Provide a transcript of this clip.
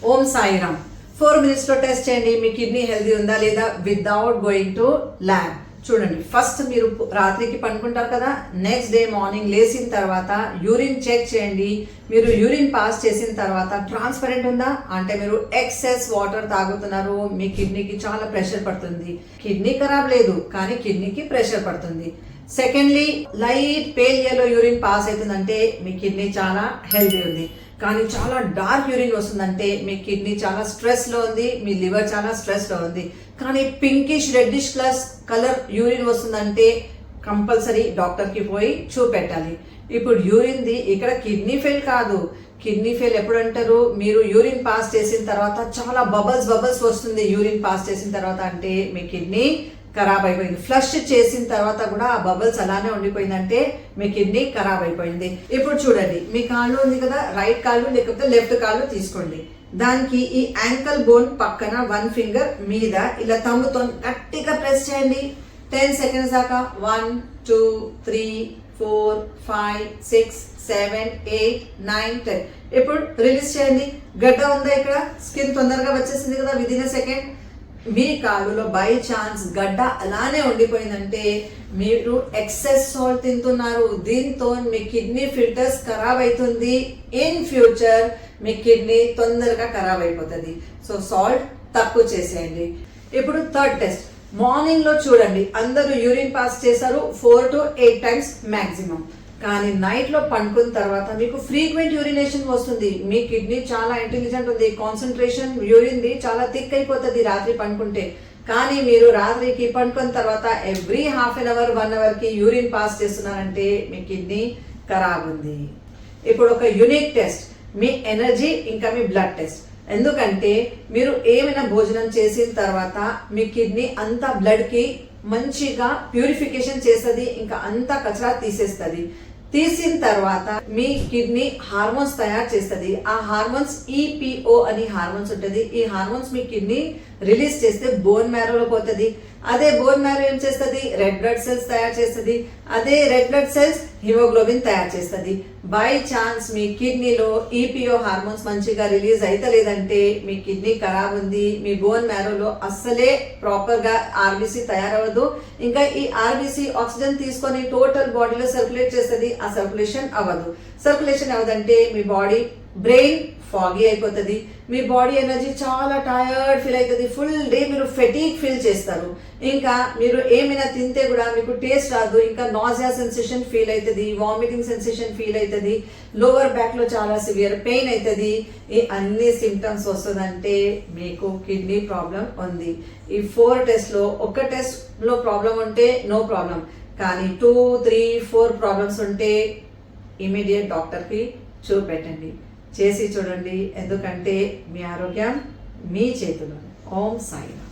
ఓం Sairam. 4 minutes లో test చేయండి మీ kidney healthy ఉందా లేదా వితౌట్ గోయింగ్ టు ల్యాబ్. చూడండి, ఫస్ట్ మీరు రాత్రికి పడుకుంటారు కదా, నెక్స్ట్ డే మార్నింగ్ లేచిన తర్వాత యూరిన్ చెక్ చేయండి. మీరు యూరిన్ పాస్ చేసిన తర్వాత ట్రాన్స్పరెంట్ ఉందా అంటే మీరు ఎక్సెస్ వాటర్ తాగుతున్నారు, మీ కిడ్నీకి చాలా ప్రెషర్ పడుతుంది. కిడ్నీ ఖరాబ్ లేదు కానీ కిడ్నీకి ప్రెషర్ పడుతుంది. Secondly, light pale yellow urine pass అవుతుందంటే మీ కిడ్నీ చాలా హెల్దీ ఉంది. కానీ చాలా డార్క్ యూరిన్ వస్తుందంటే మీ కిడ్నీ చాలా స్ట్రెస్ లో ఉంది, మీ లివర్ చాలా స్ట్రెస్ లో ఉంది. కానీ pinkish reddish plus colour urine వస్తుందంటే కంపల్సరీ డాక్టర్ కి పోయి చూపెట్టాలి. ఇప్పుడు యూరిన్ ది ఇక్కడ కిడ్నీ ఫెయిల్ కాదు. కిడ్నీ ఫెయిల్ ఎప్పుడు అంటారు? మీరు యూరిన్ పాస్ చేసిన తర్వాత చాలా బబల్స్ వస్తుంది. యూరిన్ పాస్ చేసిన తర్వాత అంటే మీ కిడ్నీ ఖరాబ్ అయిపోయింది. ఫ్లష్ చేసిన తర్వాత కూడా ఆ బబుల్స్ అలానే ఉండిపోయిందంటే మీ కిడ్నీ ఖరాబ్ అయిపోయింది. ఇప్పుడు చూడండి, మీ కాళ్ళు ఉంది కదా, రైట్ కాళ్ళు లేకపోతే లెఫ్ట్ కాళ్ళు తీసుకోండి. దానికి ఈ యాంకల్ బోన్ పక్కన 1 finger మీద ఇలా తమ్ముతో గట్టిగా ప్రెస్ చేయండి 10 seconds దాకా. 1 2 3 4 5 6 7 8 9 10. ఇప్పుడు రిలీజ్ చేయండి. గడ్డ ఉందా ఇక్కడ, స్కిన్ తొందరగా వచ్చేసింది కదా విదిన్ ఎ సెకండ్. మీ కాళ్ళలో బై ఛాన్స్ గడ్డ అలానే ఉండిపోయిందంటే మీరు ఎక్సెస్ సాల్ట్ తింటున్నారు. దీంతో మీ కిడ్నీ ఫిల్టర్స్ ఖరాబ్ అవుతుంది. ఇన్ ఫ్యూచర్ మీ కిడ్నీ తొందరగా ఖరాబ్ అయిపోతుంది. సో సాల్ట్ తక్కువ చేసేయండి. ఇప్పుడు థర్డ్ టెస్ట్. మార్నింగ్ లో చూడండి, అందరూ యూరిన్ పాస్ చేశారు 4 to 8 times మాక్సిమం. కానీ నైట్ లో పడుకున్న తర్వాత మీకు ఫ్రీక్వెంట్ యూరినేషన్ వస్తుంది. మీ కిడ్నీ చాలా ఇంటెలిజెంట్ ఉంది, కాన్సన్ట్రేషన్ యూరిన్ ది చాలా థిక్ అయిపోతుంది రాత్రి పడుకుంటే. కానీ మీరు రాత్రికి పడుకున్న తర్వాత ఎవ్రీ ½ an hour 1 hour కి యూరిన్ పాస్ చేస్తున్నారంటే మీ కిడ్నీ ఖరాబ్ ఉంది. ఇప్పుడు ఒక యూనిక్ టెస్ట్, మీ ఎనర్జీ ఇంకా మీ బ్లడ్ టెస్ట్. ఎందుకంటే మీరు ఏమైనా భోజనం చేసిన తర్వాత మీ కిడ్నీ అంతా బ్లడ్ కి మంచిగా ప్యూరిఫికేషన్ చేస్తుంది, ఇంకా అంతా కచరా తీసేస్తుంది. తీసిన తర్వాత మీ కిడ్నీ హార్మోన్స్ తయారు చేస్తుంది. ఆ హార్మోన్స్ EPO అని హార్మోన్స్ ఉంటుంది. ఈ హార్మోన్స్ మీ కిడ్నీ రిలీజ్ చేస్తే బోన్ మ్యారోలో పోతుంది. అదే బోన్ మ్యారో ఏం చేస్తుంది? రెడ్ బ్లడ్ సెల్స్ తయారు చేస్తుంది. అదే రెడ్ బ్లడ్ సెల్స్ హిమోగ్లోబిన్ తయారు చేస్తుంది. బై ఛాన్స్ మీ కిడ్నీలో EPO హార్మోన్స్ మంచిగా రిలీజ్ అయితలేదంటే మీ కిడ్నీ ఖరాబ్ ఉంది. మీ బోన్ మ్యారోలో అస్సలే ప్రాపర్ గా RBC తయారవ్వదు. ఇంకా ఈ RBC ఆక్సిజన్ తీసుకొని టోటల్ బాడీలో సర్క్యులేట్ చేస్తుంది. ఆ సర్క్యులేషన్ అవ్వదు. సర్క్యులేషన్ అవ్వదంటే మీ బాడీ బ్రెయిన్ ఫాగీ అయిపోతుంది. మీ బాడీ ఎనర్జీ చాలా టయర్డ్ ఫీల్ అవుతుంది. ఫుల్ డే మీరు ఫెటీగ్ ఫీల్ చేస్తారు. ఇంకా మీరు ఏమైనా తింటే కూడా మీకు టేస్ట్ రాదు. ఇంకా నాజియా సెన్సేషన్ ఫీల్ అవుతుంది, వామిటింగ్ సెన్సేషన్ ఫీల్ అవుతుంది, లోవర్ బ్యాక్ లో చాలా సివియర్ పెయిన్ అవుతుంది. ఈ అన్ని సిమ్టమ్స్ వస్తుందంటే మీకు కిడ్నీ ప్రాబ్లం ఉంది. ఈ 4 టెస్ట్ లో ఒక టెస్ట్ లో ప్రాబ్లం ఉంటే నో ప్రాబ్లం, కానీ 2 3 4 ప్రాబ్లమ్స్ ఉంటే ఇమీడియట్ డాక్టర్ కి చూపెట్టండి, చేసి చూడండి. ఎందుకంటే మీ ఆరోగ్యం మీ చేతిలో. ఓం సాయిరామ్.